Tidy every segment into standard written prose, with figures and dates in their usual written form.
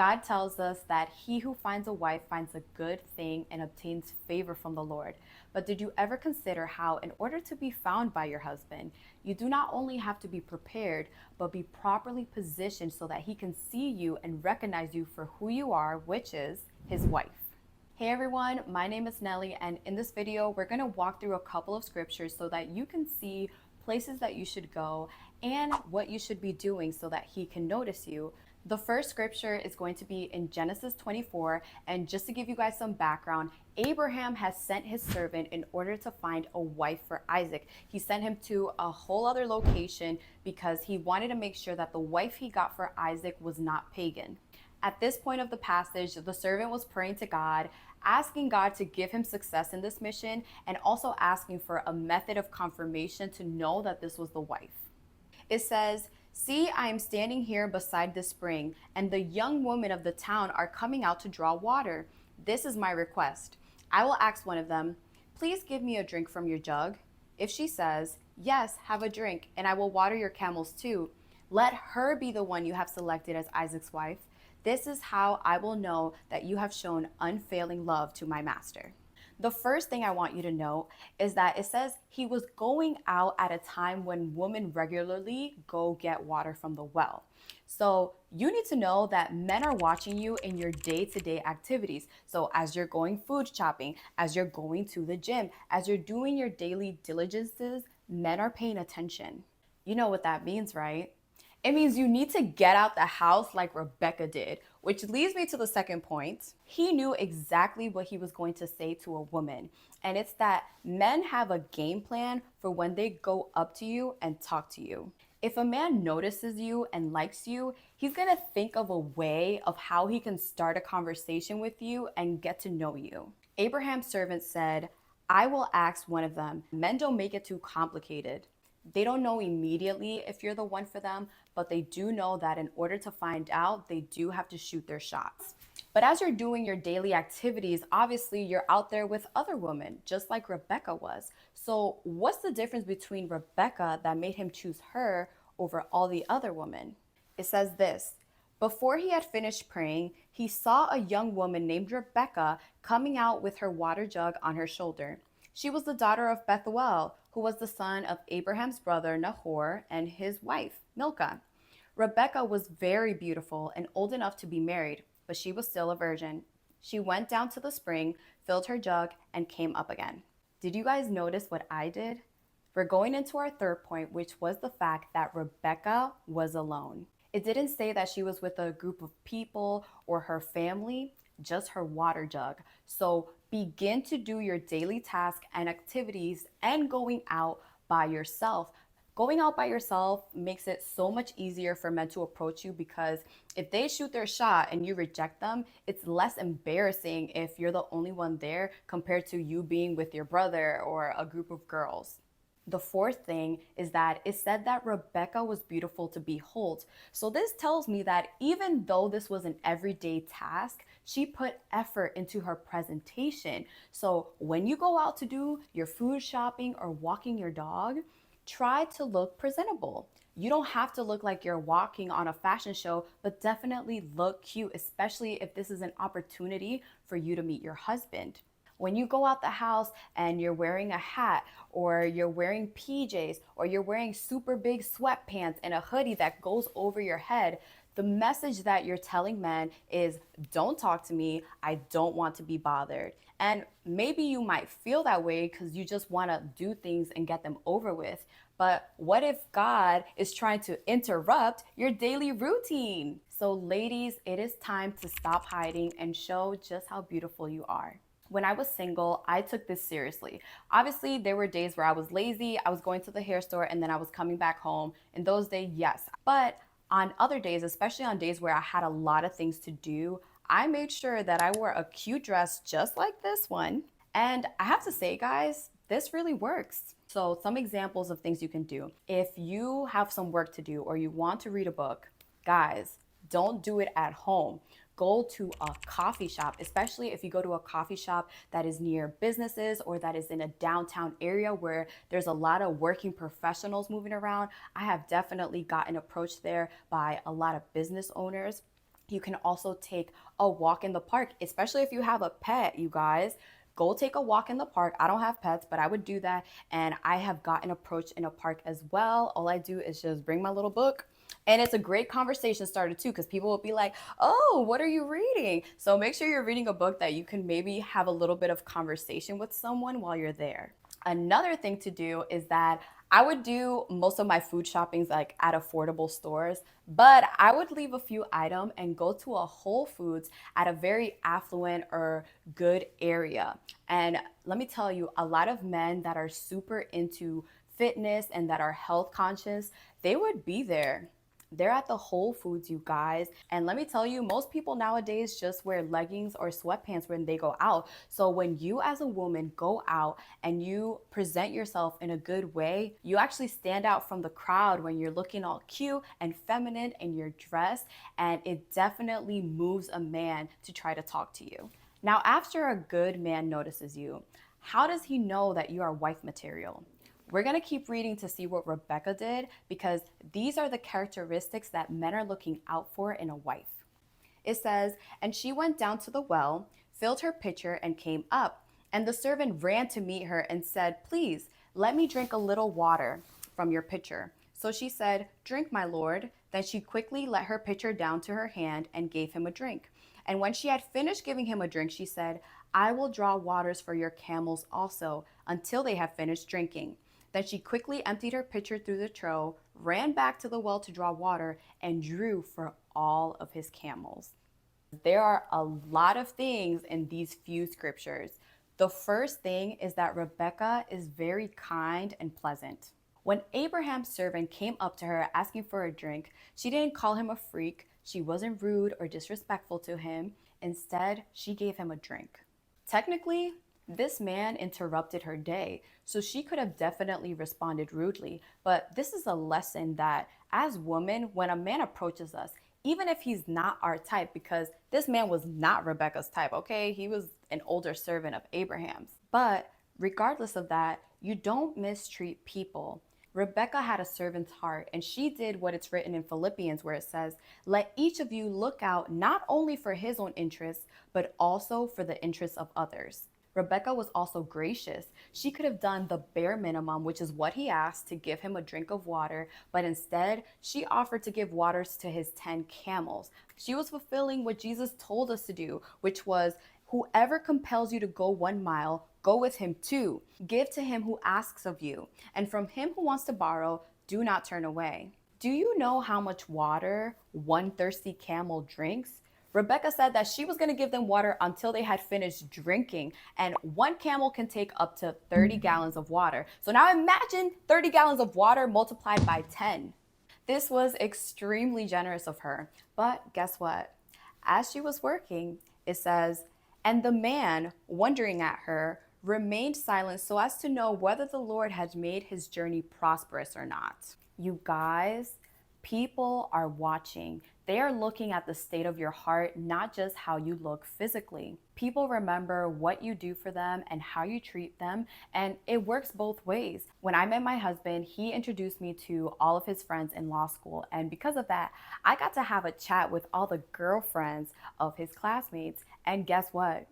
God tells us that he who finds a wife finds a good thing and obtains favor from the Lord. But did you ever consider how, in order to be found by your husband, you do not only have to be prepared, but be properly positioned so that he can see you and recognize you for who you are, which is his wife? Hey everyone, my name is Nelly, and in this video, we're going to walk through a couple of scriptures so that you can see places that you should go and what you should be doing so that he can notice you. The first scripture is going to be in Genesis 24, and just to give you guys some background, Abraham has sent his servant in order to find a wife for Isaac. He sent him to a whole other location because he wanted to make sure that the wife he got for Isaac was not pagan. At this point of the passage, the servant was praying to God, asking God to give him success in this mission, and also asking for a method of confirmation to know that this was the wife. It says, "See, I am standing here beside the spring, and the young women of the town are coming out to draw water. This is my request. I will ask one of them, 'Please give me a drink from your jug.' If she says, 'Yes, have a drink, and I will water your camels too,' let her be the one you have selected as Isaac's wife. This is how I will know that you have shown unfailing love to my master." The first thing I want you to know is that it says he was going out at a time when women regularly go get water from the well. So you need to know that men are watching you in your day-to-day activities. So as you're going food shopping, as you're going to the gym, as you're doing your daily diligences, men are paying attention. You know what that means, right? It means you need to get out the house like Rebecca did, which leads me to the second point. He knew exactly what he was going to say to a woman, and it's that men have a game plan for when they go up to you and talk to you. If a man notices you and likes you, he's gonna think of a way of how he can start a conversation with you and get to know you. Abraham's servant said, "I will ask one of them." Men don't make it too complicated. They don't know immediately if you're the one for them, but they do know that in order to find out, they do have to shoot their shots. But as you're doing your daily activities, obviously you're out there with other women, just like Rebecca was. So, what's the difference between Rebecca that made him choose her over all the other women? It says this: "Before he had finished praying, he saw a young woman named Rebecca coming out with her water jug on her shoulder. She was the daughter of Bethuel, who was the son of Abraham's brother Nahor and his wife, Milcah. Rebecca was very beautiful and old enough to be married, but she was still a virgin. She went down to the spring, filled her jug, and came up again." Did you guys notice what I did? We're going into our third point, which was the fact that Rebecca was alone. It didn't say that she was with a group of people or her family, just her water jug. So begin to do your daily tasks and activities and going out by yourself. Going out by yourself makes it so much easier for men to approach you because if they shoot their shot and you reject them, it's less embarrassing if you're the only one there compared to you being with your brother or a group of girls. The fourth thing is that it said that Rebecca was beautiful to behold. So this tells me that even though this was an everyday task, she put effort into her presentation. So when you go out to do your food shopping or walking your dog, try to look presentable. You don't have to look like you're walking on a fashion show, but definitely look cute, especially if this is an opportunity for you to meet your husband. When you go out the house and you're wearing a hat or you're wearing PJs or you're wearing super big sweatpants and a hoodie that goes over your head, the message that you're telling men is, don't talk to me, I don't want to be bothered. And maybe you might feel that way because you just want to do things and get them over with. But what if God is trying to interrupt your daily routine? So ladies, it is time to stop hiding and show just how beautiful you are. When I was single, I took this seriously. Obviously, there were days where I was lazy, I was going to the hair store, and then I was coming back home. In those days, yes. But on other days, especially on days where I had a lot of things to do, I made sure that I wore a cute dress just like this one. And I have to say, guys, this really works. So some examples of things you can do. If you have some work to do or you want to read a book, guys, don't do it at home. Go to a coffee shop, especially if you go to a coffee shop that is near businesses or that is in a downtown area where there's a lot of working professionals moving around. I have definitely gotten approached there by a lot of business owners. You can also take a walk in the park, especially if you have a pet, you guys. Go take a walk in the park. I don't have pets, but I would do that. And I have gotten approached in a park as well. All I do is just bring my little book. And it's a great conversation starter too, because people will be like, oh, what are you reading? So make sure you're reading a book that you can maybe have a little bit of conversation with someone while you're there. Another thing to do is that I would do most of my food shoppings like at affordable stores, but I would leave a few items and go to a Whole Foods at a very affluent or good area. And let me tell you, a lot of men that are super into fitness and that are health conscious, they would be there. They're at the Whole Foods, you guys. And let me tell you, most people nowadays just wear leggings or sweatpants when they go out. So when you as a woman go out and you present yourself in a good way, you actually stand out from the crowd when you're looking all cute and feminine in your dress. And it definitely moves a man to try to talk to you. Now, after a good man notices you, how does he know that you are wife material? We're going to keep reading to see what Rebecca did, because these are the characteristics that men are looking out for in a wife. It says, and she went down to the well, filled her pitcher, and came up. And the servant ran to meet her and said, please, let me drink a little water from your pitcher. So she said, drink, my lord. Then she quickly let her pitcher down to her hand and gave him a drink. And when she had finished giving him a drink, she said, I will draw waters for your camels also, until they have finished drinking. Then she quickly emptied her pitcher through the trough, ran back to the well to draw water, and drew for all of his camels. There are a lot of things in these few scriptures. The first thing is that Rebecca is very kind and pleasant. When Abraham's servant came up to her asking for a drink, she didn't call him a freak. She wasn't rude or disrespectful to him. Instead, she gave him a drink. Technically, this man interrupted her day, so she could have definitely responded rudely. But this is a lesson that as women, when a man approaches us, even if he's not our type, because this man was not Rebecca's type, okay? He was an older servant of Abraham's. But regardless of that, you don't mistreat people. Rebecca had a servant's heart, and she did what it's written in Philippians, where it says, let each of you look out not only for his own interests, but also for the interests of others. Rebecca was also gracious. She could have done the bare minimum, which is what he asked, to give him a drink of water, but instead she offered to give waters to his 10 camels. She was fulfilling what Jesus told us to do, which was, whoever compels you to go 1 mile, go with him 2. Give to him who asks of you, and from him who wants to borrow, do not turn away. Do you know how much water one thirsty camel drinks? Rebecca said that she was going to give them water until they had finished drinking. And one camel can take up to 30 gallons of water. So now imagine 30 gallons of water multiplied by 10. This was extremely generous of her. But guess what? As she was working, it says, and the man, wondering at her, remained silent so as to know whether the Lord had made his journey prosperous or not. You guys, people are watching. They are looking at the state of your heart, not just how you look physically. People remember what you do for them and how you treat them, and it works both ways. When I met my husband, he introduced me to all of his friends in law school, and because of that, I got to have a chat with all the girlfriends of his classmates, and guess what?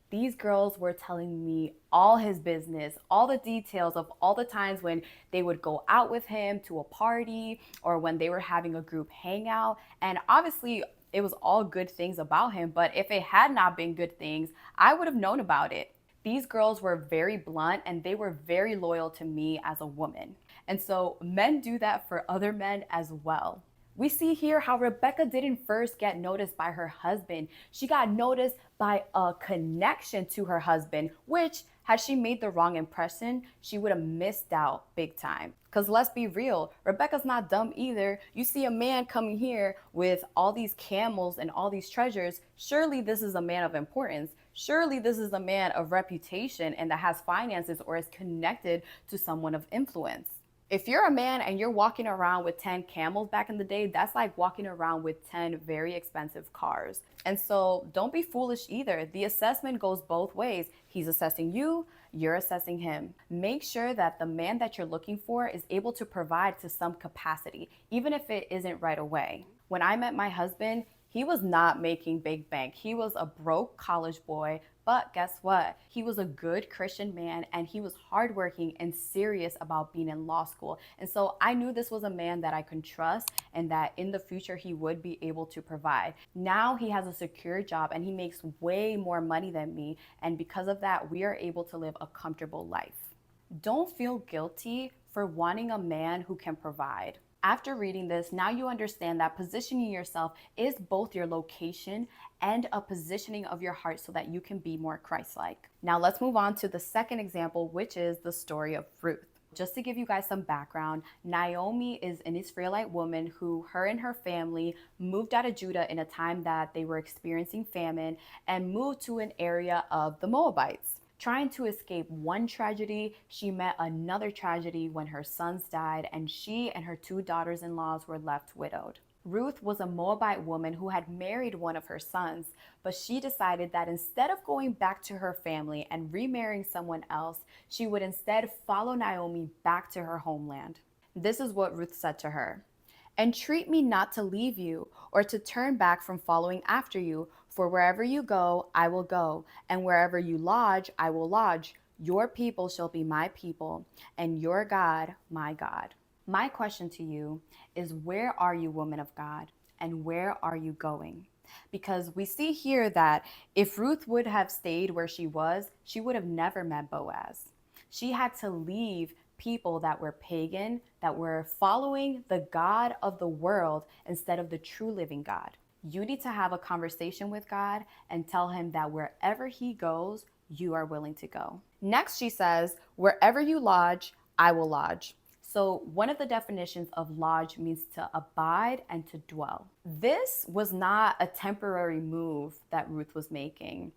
These girls were telling me all his business, all the details of all the times when they would go out with him to a party or when they were having a group hangout. And obviously, it was all good things about him. But if it had not been good things, I would have known about it. These girls were very blunt and they were very loyal to me as a woman. And so men do that for other men as well. We see here how Rebecca didn't first get noticed by her husband. She got noticed by a connection to her husband, which, had she made the wrong impression, she would have missed out big time. Because let's be real, Rebecca's not dumb either. You see a man coming here with all these camels and all these treasures. Surely this is a man of importance. Surely this is a man of reputation and that has finances or is connected to someone of influence. If you're a man and you're walking around with 10 camels back in the day, that's like walking around with 10 very expensive cars. And so don't be foolish either. The assessment goes both ways. He's assessing you, you're assessing him. Make sure that the man that you're looking for is able to provide to some capacity, even if it isn't right away. When I met my husband, He was not making big bank. He was a broke college boy, but guess what? He was a good Christian man and he was hardworking and serious about being in law school. And so I knew this was a man that I could trust and that in the future he would be able to provide. Now he has a secure job and he makes way more money than me. And because of that, we are able to live a comfortable life. Don't feel guilty for wanting a man who can provide. After reading this, now you understand that positioning yourself is both your location and a positioning of your heart so that you can be more Christ-like. Now let's move on to the second example, which is the story of Ruth. Just to give you guys some background, Naomi is an Israelite woman who her and her family moved out of Judah in a time that they were experiencing famine and moved to an area of the Moabites. Trying to escape one tragedy, she met another tragedy when her sons died and she and her two daughters-in-laws were left widowed. Ruth was a Moabite woman who had married one of her sons, but she decided that instead of going back to her family and remarrying someone else, she would instead follow Naomi back to her homeland. This is what Ruth said to her. "Entreat me not to leave you or to turn back from following after you, for wherever you go, I will go, and wherever you lodge, I will lodge. Your people shall be my people, and your God, my God." My question to you is, where are you, woman of God, and where are you going? Because we see here that if Ruth would have stayed where she was, she would have never met Boaz. She had to leave people that were pagan, that were following the God of the world instead of the true living God. You need to have a conversation with God and tell him that wherever he goes, you are willing to go. Next, she says, "Wherever you lodge, I will lodge." So one of the definitions of lodge means to abide and to dwell. This was not a temporary move that Ruth was making.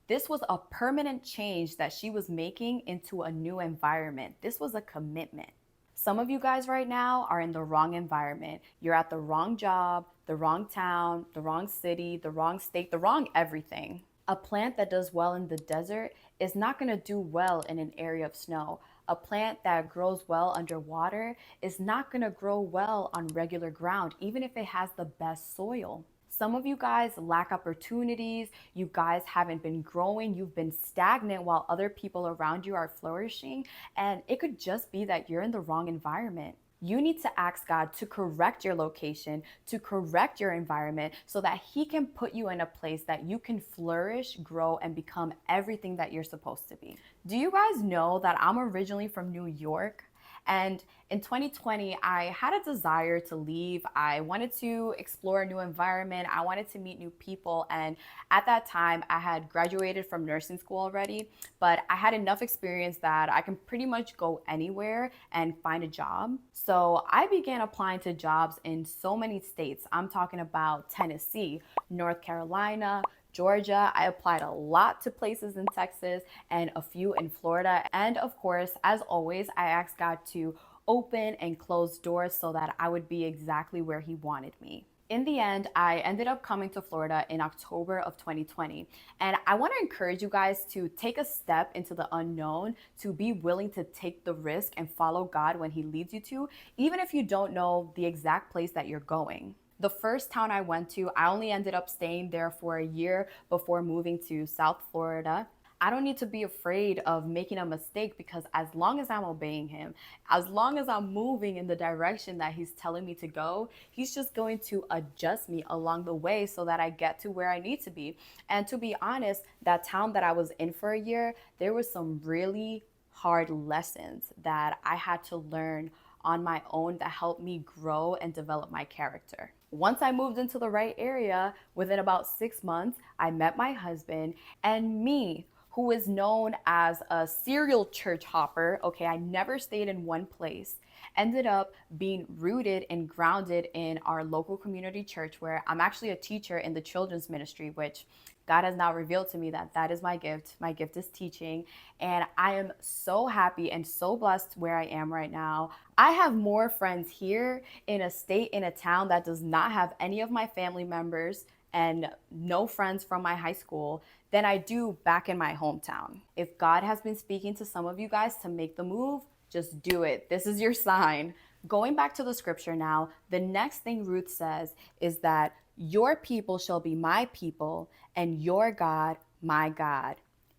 This was a permanent change that she was making into a new environment. This was a commitment. Some of you guys right now are in the wrong environment. You're at the wrong job, the wrong town, the wrong city, the wrong state, the wrong everything. A plant that does well in the desert is not going to do well in an area of snow. A plant that grows well underwater is not going to grow well on regular ground, even if it has the best soil. Some of you guys lack opportunities. You guys haven't been growing. You've been stagnant while other people around you are flourishing. And it could just be that you're in the wrong environment. You need to ask God to correct your location, to correct your environment so that he can put you in a place that you can flourish, grow, and become everything that you're supposed to be. Do you guys know that I'm originally from New York? And in 2020, I had a desire to leave. I wanted to explore a new environment. I wanted to meet new people. And at that time, I had graduated from nursing school already, but I had enough experience that I can pretty much go anywhere and find a job. So I began applying to jobs in so many states. I'm talking about Tennessee, North Carolina, Georgia. I applied a lot to places in Texas and a few in Florida. And of course, as always, I asked God to open and close doors so that I would be exactly where he wanted me. In the end, I ended up coming to Florida in October of 2020. And I want to encourage you guys to take a step into the unknown, to be willing to take the risk and follow God when he leads you to, even if you don't know the exact place that you're going. The first town I went to, I only ended up staying there for a year before moving to South Florida. I don't need to be afraid of making a mistake because as long as I'm obeying him, as long as I'm moving in the direction that he's telling me to go, he's just going to adjust me along the way so that I get to where I need to be. And to be honest, that town that I was in for a year, there were some really hard lessons that I had to learn on my own that helped me grow and develop my character. Once I moved into the right area, within about 6 months, I met my husband, and me, who is known as a serial church hopper, okay, I never stayed in one place, ended up being rooted and grounded in our local community church where I'm actually a teacher in the children's ministry, which God has now revealed to me that that is my gift. My gift is teaching. And I am so happy and so blessed where I am right now. I have more friends here in a state, in a town that does not have any of my family members and no friends from my high school than I do back in my hometown. If God has been speaking to some of you guys to make the move, just do it. This is your sign. Going back to the scripture now, the next thing Ruth says is that Your people shall be my people, and your God my God.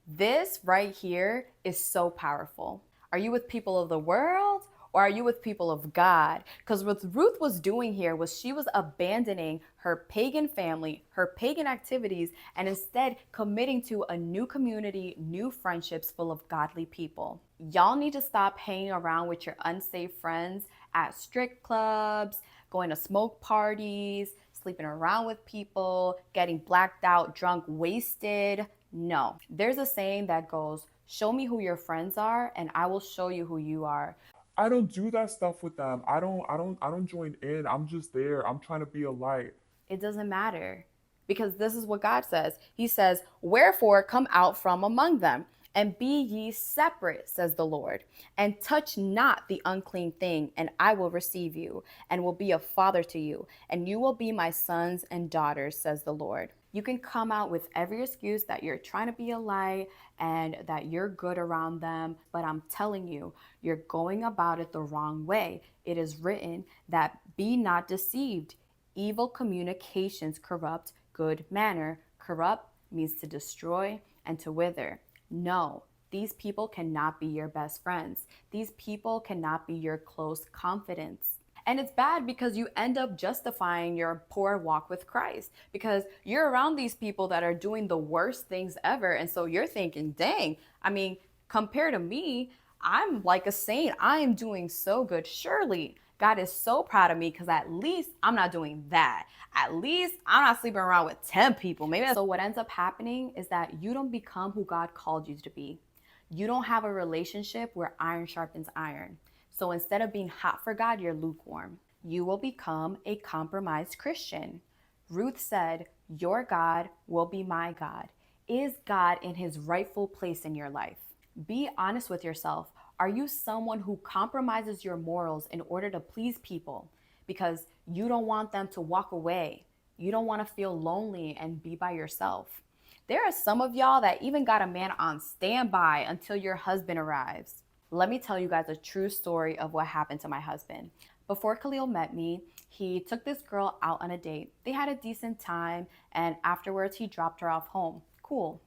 This right here is so powerful. Are you with people of the world, or are you with people of God? Because what Ruth was doing here was she was abandoning her pagan family, her pagan activities, and instead committing to a new community, new friendships full of godly people. Y'all need to stop hanging around with your unsafe friends at strip clubs, going to smoke parties, sleeping around with people, getting blacked out, drunk, wasted. No. There's a saying that goes, show me who your friends are, and I will show you who you are. I don't do that stuff with them. I don't join in. I'm just there. I'm trying to be a light. It doesn't matter, because this is what God says. He says, wherefore come out from among them, and be ye separate, says the Lord, and touch not the unclean thing, and I will receive you, and will be a father to you, and you will be my sons and daughters, says the Lord. You can come out with every excuse that you're trying to be a light and that you're good around them, but I'm telling you, you're going about it the wrong way. It is written that be not deceived. Evil communications corrupt good manner. Corrupt means to destroy and to wither. No, these people cannot be your best friends. These people cannot be your close confidants. And it's bad because you end up justifying your poor walk with Christ because you're around these people that are doing the worst things ever. And so you're thinking, dang, I mean, compared to me, I'm like a saint. I am doing so good. Surely God is so proud of me because at least I'm not doing that. At least I'm not sleeping around with 10 people. Maybe so. What ends up happening is that you don't become who God called you to be. You don't have a relationship where iron sharpens iron. So instead of being hot for God, you're lukewarm. You will become a compromised Christian. Ruth said, your God will be my God. Is God in his rightful place in your life? Be honest with yourself. Are you someone who compromises your morals in order to please people because you don't want them to walk away? You don't want to feel lonely and be by yourself. There are some of y'all that even got a man on standby until your husband arrives. Let me tell you guys a true story of what happened to my husband. Before Khalil met me, he took this girl out on a date. They had a decent time, and afterwards, he dropped her off home. Cool.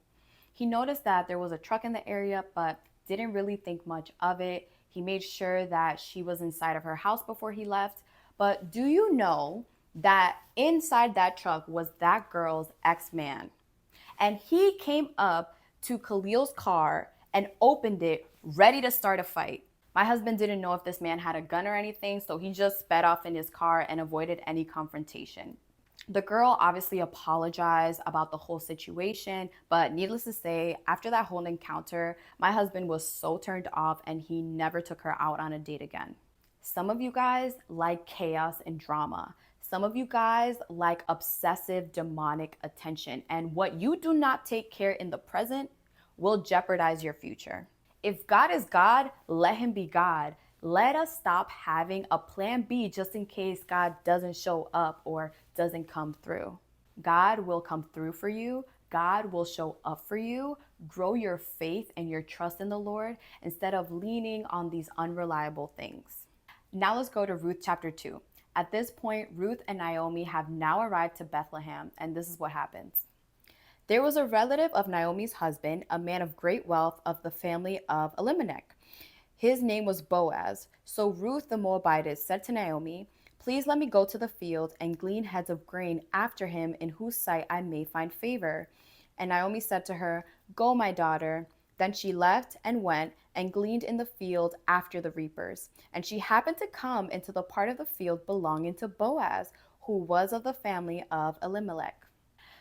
He noticed that there was a truck in the area, but didn't really think much of it. He made sure that she was inside of her house before he left. But do you know that inside that truck was that girl's ex-man? And he came up to Khalil's car and opened it, ready to start a fight. My husband didn't know if this man had a gun or anything, so he just sped off in his car and avoided any confrontation. The girl obviously apologized about the whole situation, but needless to say, after that whole encounter, my husband was so turned off and he never took her out on a date again. Some of you guys like chaos and drama. Some of you guys like obsessive demonic attention. And what you do not take care in the present will jeopardize your future. If God is God, let him be God. Let us stop having a plan B just in case God doesn't show up or doesn't come through. God will come through for you. God will show up for you. Grow your faith and your trust in the Lord instead of leaning on these unreliable things. Now let's go to Ruth chapter 2. At this point, Ruth and Naomi have now arrived to Bethlehem, and this is what happens. There was a relative of Naomi's husband, a man of great wealth of the family of Elimelech. His name was Boaz. So Ruth the Moabitess said to Naomi, please let me go to the field and glean heads of grain after him in whose sight I may find favor. And Naomi said to her, go, my daughter. Then she left and went and gleaned in the field after the reapers. And she happened to come into the part of the field belonging to Boaz, who was of the family of Elimelech.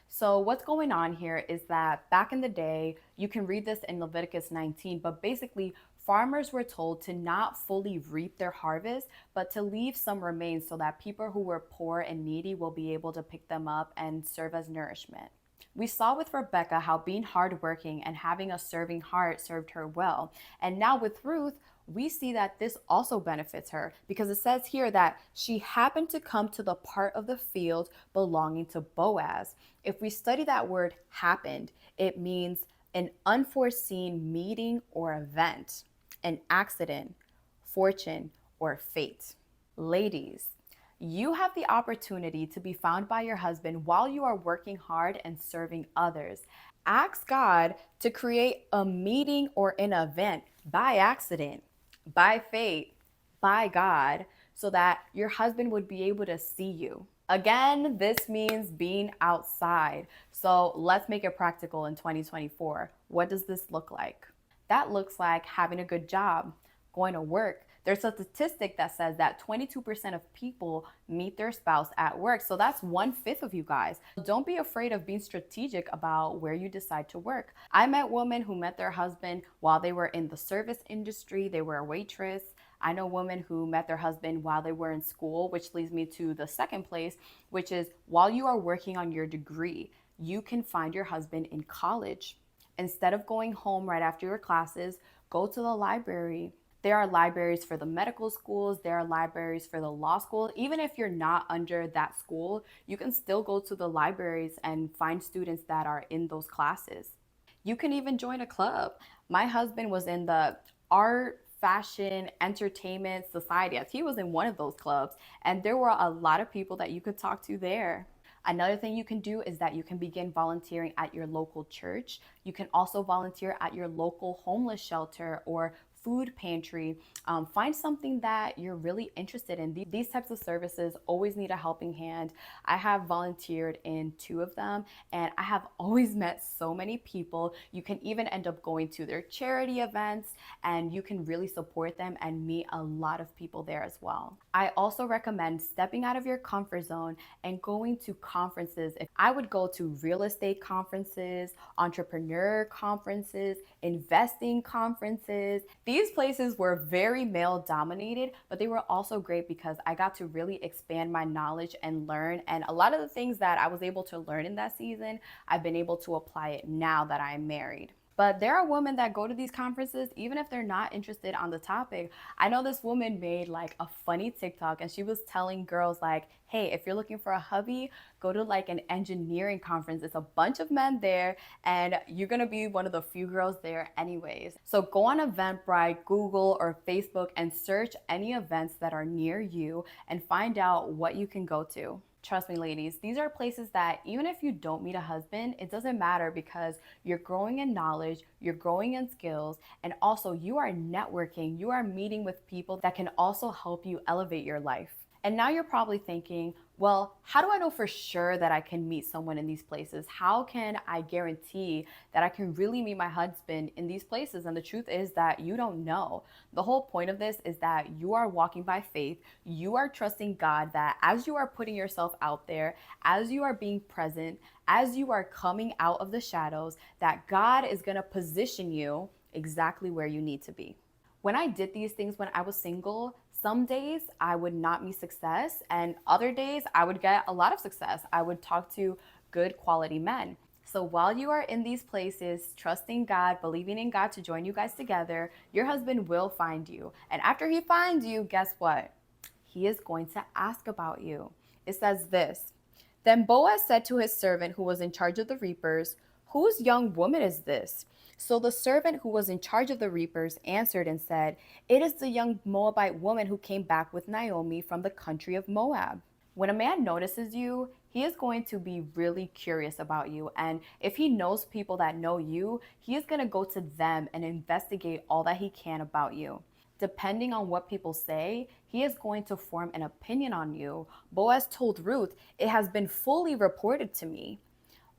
So what's going on here is that back in the day, you can read this in Leviticus 19, but basically farmers were told to not fully reap their harvest, but to leave some remains so that people who were poor and needy will be able to pick them up and serve as nourishment. We saw with Rebecca how being hardworking and having a serving heart served her well. And now with Ruth, we see that this also benefits her because it says here that she happened to come to the part of the field belonging to Boaz. If we study that word happened, it means an unforeseen meeting or event, an accident, fortune, or fate. Ladies, You have the opportunity to be found by your husband while you are working hard and serving others. Ask God to create a meeting or an event by accident, by faith, by God, so that your husband would be able to see you. Again, this means being outside. So let's make it practical in 2024. What does this look like? That looks like having a good job, going to work. There's a statistic that says that 22% of people meet their spouse at work. So that's 1/5 of you guys. Don't be afraid of being strategic about where you decide to work. I met women who met their husband while they were in the service industry, they were a waitress. I know women who met their husband while they were in school, which leads me to the second place, which is while you are working on your degree, you can find your husband in college. Instead of going home right after your classes, go to the library. There are libraries for the medical schools, there are libraries for the law school. Even if you're not under that school, you can still go to the libraries and find students that are in those classes. You can even join a club. My husband was in the art, fashion, entertainment society. He was in one of those clubs, and there were a lot of people that you could talk to there. Another thing you can do is that you can begin volunteering at your local church. You can also volunteer at your local homeless shelter or food pantry. Find something that you're really interested in. These types of services always need a helping hand. I have volunteered in 2 of them, and I have always met so many people. You can even end up going to their charity events, and you can really support them and meet a lot of people there as well. I also recommend stepping out of your comfort zone and going to conferences. If I would go to real estate conferences, entrepreneur conferences, investing conferences. These places were very male dominated, but they were also great because I got to really expand my knowledge and learn. And a lot of the things that I was able to learn in that season, I've been able to apply it now that I'm married. But there are women that go to these conferences even if they're not interested on the topic. I know this woman made like a funny TikTok and she was telling girls like, hey, if you're looking for a hubby, go to like an engineering conference. It's a bunch of men there and you're gonna be one of the few girls there anyways. So go on Eventbrite, Google, or Facebook and search any events that are near you and find out what you can go to. Trust me, ladies, these are places that even if you don't meet a husband, it doesn't matter because you're growing in knowledge, you're growing in skills, and also you are networking, you are meeting with people that can also help you elevate your life. And now you're probably thinking, well, how do I know for sure that I can meet someone in these places? How can I guarantee that I can really meet my husband in these places? And the truth is that you don't know. The whole point of this is that you are walking by faith. You are trusting God that as you are putting yourself out there, as you are being present, as you are coming out of the shadows, that God is going to position you exactly where you need to be. When I did these things when I was single, some days I would not meet success, and other days I would get a lot of success. I would talk to good quality men. So while you are in these places, trusting God, believing in God to join you guys together, your husband will find you. And after he finds you, guess what? He is going to ask about you. It says this: Then Boaz said to his servant who was in charge of the reapers, whose young woman is this? So the servant who was in charge of the reapers answered and said, It is the young Moabite woman who came back with Naomi from the country of Moab. When a man notices you, he is going to be really curious about you. And if he knows people that know you, he is going to go to them and investigate all that he can about you. Depending on what people say, he is going to form an opinion on you. Boaz told Ruth, It has been fully reported to me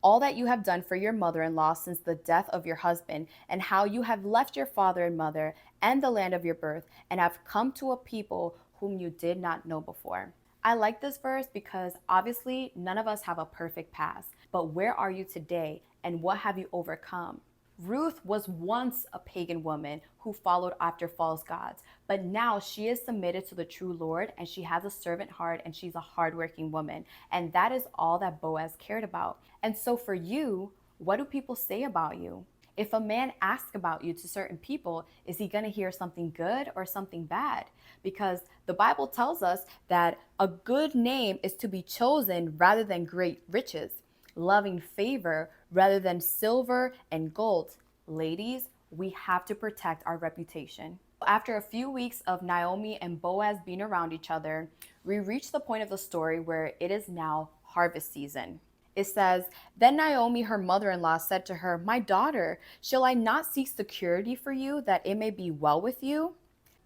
all that you have done for your mother-in-law since the death of your husband, and how you have left your father and mother and the land of your birth, and have come to a people whom you did not know before. I like this verse because obviously none of us have a perfect past, but where are you today, and what have you overcome? Ruth was once a pagan woman who followed after false gods, but now she is submitted to the true Lord and she has a servant heart and she's a hardworking woman. And that is all that Boaz cared about. And so for you, what do people say about you? If a man asks about you to certain people, is he going to hear something good or something bad? Because the Bible tells us that a good name is to be chosen rather than great riches, loving favor rather than silver and gold. Ladies, we have to protect our reputation. After a few weeks of Naomi and Boaz being around each other, we reach the point of the story where it is now harvest season. It says, Then Naomi, her mother in law, said to her, My daughter, shall I not seek security for you, that it may be well with you?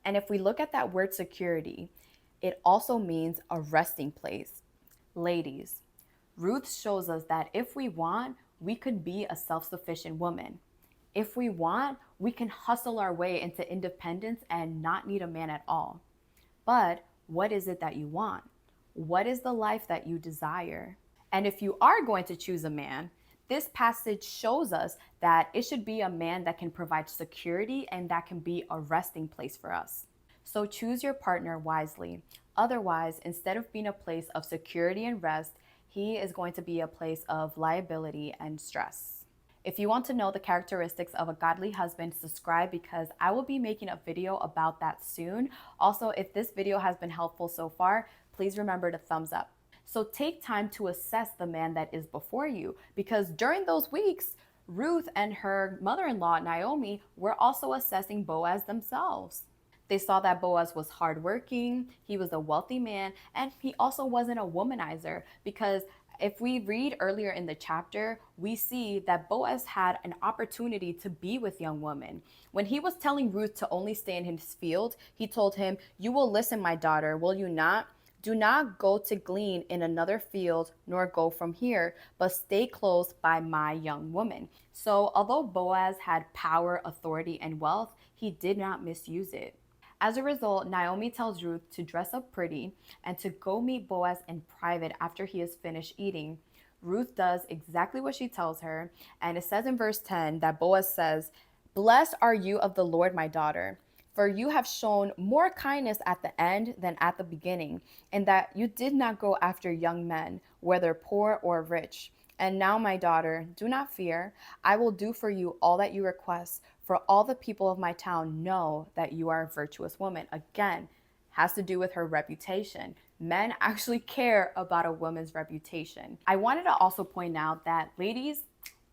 And if we look at that word security, it also means a resting place. Ladies, Ruth shows us that if we want, we could be a self sufficient woman. If we want, we can hustle our way into independence and not need a man at all. But what is it that you want? What is the life that you desire? And if you are going to choose a man, this passage shows us that it should be a man that can provide security and that can be a resting place for us. So choose your partner wisely. Otherwise, instead of being a place of security and rest, he is going to be a place of liability and stress. If you want to know the characteristics of a godly husband, subscribe because I will be making a video about that soon. Also, if this video has been helpful so far, please remember to thumbs up. So take time to assess the man that is before you, because during those weeks, Ruth and her mother-in-law, Naomi, were also assessing Boaz themselves. They saw that Boaz was hardworking, he was a wealthy man, and he also wasn't a womanizer, because if we read earlier in the chapter, we see that Boaz had an opportunity to be with young women. When he was telling Ruth to only stay in his field, he told him, You will listen, my daughter, will you not? Do not go to glean in another field, nor go from here, but stay close by my young woman. So although Boaz had power, authority, and wealth, he did not misuse it. As a result, Naomi tells Ruth to dress up pretty and to go meet Boaz in private after he has finished eating. Ruth does exactly what she tells her, and it says in verse 10 that Boaz says, Blessed are you of the Lord, my daughter, for you have shown more kindness at the end than at the beginning, and that you did not go after young men, whether poor or rich. And now, my daughter, do not fear. I will do for you all that you request, for all the people of my town know that you are a virtuous woman. Again, has to do with her reputation. Men actually care about a woman's reputation. I wanted to also point out that, ladies,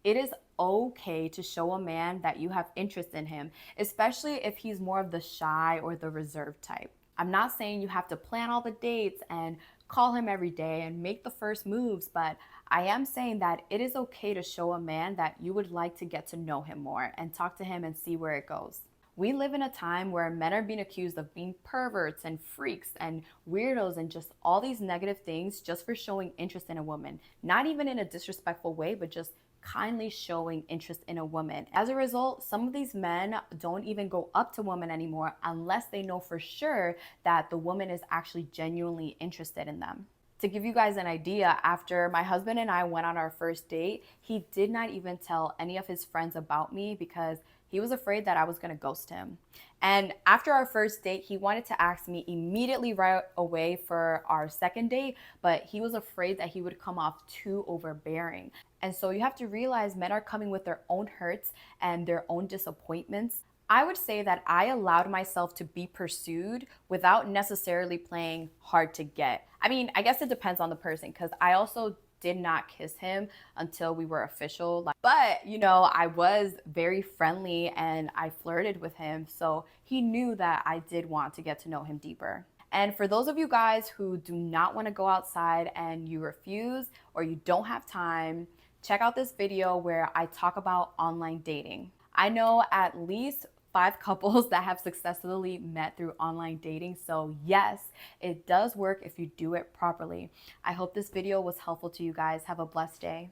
it is okay to show a man that you have interest in him, especially if he's more of the shy or the reserved type. I'm not saying you have to plan all the dates and call him every day and make the first moves, but I am saying that it is okay to show a man that you would like to get to know him more and talk to him and see where it goes. We live in a time where men are being accused of being perverts and freaks and weirdos and just all these negative things just for showing interest in a woman. Not even in a disrespectful way, but just kindly showing interest in a woman. As a result, some of these men don't even go up to women anymore unless they know for sure that the woman is actually genuinely interested in them. To give you guys an idea, after my husband and I went on our first date, he did not even tell any of his friends about me because he was afraid that I was going to ghost him. And after our first date, he wanted to ask me immediately right away for our second date, but he was afraid that he would come off too overbearing. And so you have to realize men are coming with their own hurts and their own disappointments. I would say that I allowed myself to be pursued without necessarily playing hard to get. I mean, I guess it depends on the person because I also did not kiss him until we were official. But, I was very friendly and I flirted with him. So he knew that I did want to get to know him deeper. And for those of you guys who do not want to go outside and you refuse or you don't have time, check out this video where I talk about online dating. I know at least 5 couples that have successfully met through online dating. So yes, it does work if you do it properly. I hope this video was helpful to you guys. Have a blessed day.